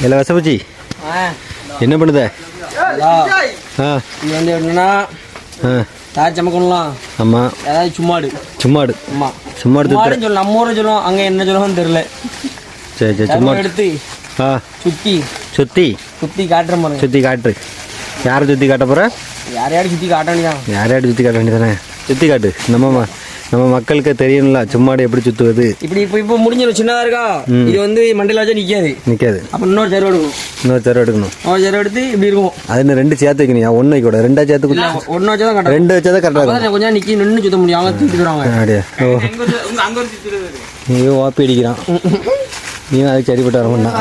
இல்லை வசபூச்சி என்ன பண்ணுத? இது வந்து எப்படின்னா தாய் சமைக்கணும்லாம். ஆமாம். ஏதாவது சும்மாடு. ஆமாம் சும்மாடு சும்மாடுன்னு சொல்லணும். நம்ம ஊரை சொல்லுவோம், அங்கே என்ன சொல்லுவோம்னு தெரில. சரி சும்மா எடுத்து சுற்றி காட்டுற மாதிரி. சுற்றி காட்டு. யாரை சுற்றி காட்ட போகிற? யாரையாவது சுற்றி காட்ட வேண்டியதான். யாரையாவது சுற்றி காட்ட வேண்டியதானே? சுற்றி காட்டு. நம்ம மக்களுக்கு தெரியணும்ல சும்மாடு எப்படி சுற்றுவது. இப்படி இப்போ முடிஞ்சிடும். சின்னதாக இருக்கா, இது வந்து மண்டையில் வச்சா நிற்காது. அப்போ இன்னொரு சருவ எடுக்கணும். எடுத்து இப்படி இருக்கும். அது இன்னும் 2 சேர்த்து வைக்கணும். 1 வைக்க கூடாது, 2 சேர்த்து 1 வச்சா தான் கரெக்டாக. 2 வச்சா தான் கரெக்டாக. கொஞ்சம் நிற்கி நின்று சுத்த முடியும். அவங்க தூக்கிட்டு வருவாங்க. அப்படியே நீ ஓப்பி அடிக்கிறான். நீ அதுக்கு சரிப்பட்டு வர மாட்டான்.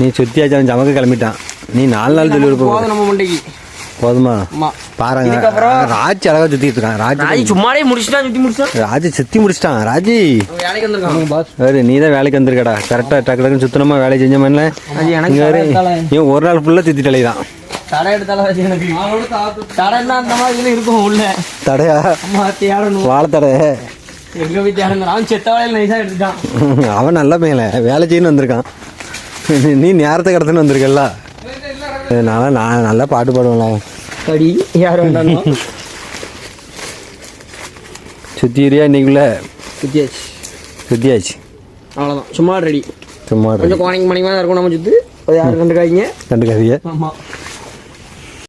நீ சுற்றி ஆச்சாலும் சமக்க கிளம்பிட்டான். நீ 4 நாள் சொல்லி போதும் நம்ம மண்டைக்கு. போதுமா? பாருங்க, ராஜ் அழகா சுத்திட்டு இருக்கான். ராஜ் சும்மாடே முடிச்சிட்டான். ராஜ் சுத்தி முடிச்சிட்டான். ராஜி வேலைக்கு வந்திருக்கான். நீ தான் வேலைக்கு வந்திருக்கடா. கரெக்டா டக்கு டக்குன்னு சுத்தனமா வேலை செஞ்ச மாதிரி நீ ஒரு நாள் ஃபுல்லா சுத்திட்டு தான். தடை எடுத்தாலும் எனக்கு தடைன்னா அந்த மாதிரி இருக்கும். உள்ள தடையா? வாழை தடை. எங்க வீட்டு அவன் செத்த வேலையில நைஸா எடுத்துட்டான். அவன் நல்ல மேல வேலை செய்யணும் வந்திருக்கான். நீ நேரத்தை கடத்துன்னு வந்திருக்கல. நான் நல்லா பாட்டு பாடுவேன். படி யார் வேண்டாம். சுத்திரியா இன்னைக்குள்ள? சுத்தியாச்சு. அவ்வளோதான். சும்மா ரெடி. சும்மா கொஞ்சம் கோணிங் மணிமாக தான் இருக்கும். நம்ம சுத்து யாரும் கண்டுக்காதீங்க. ஆமாம்.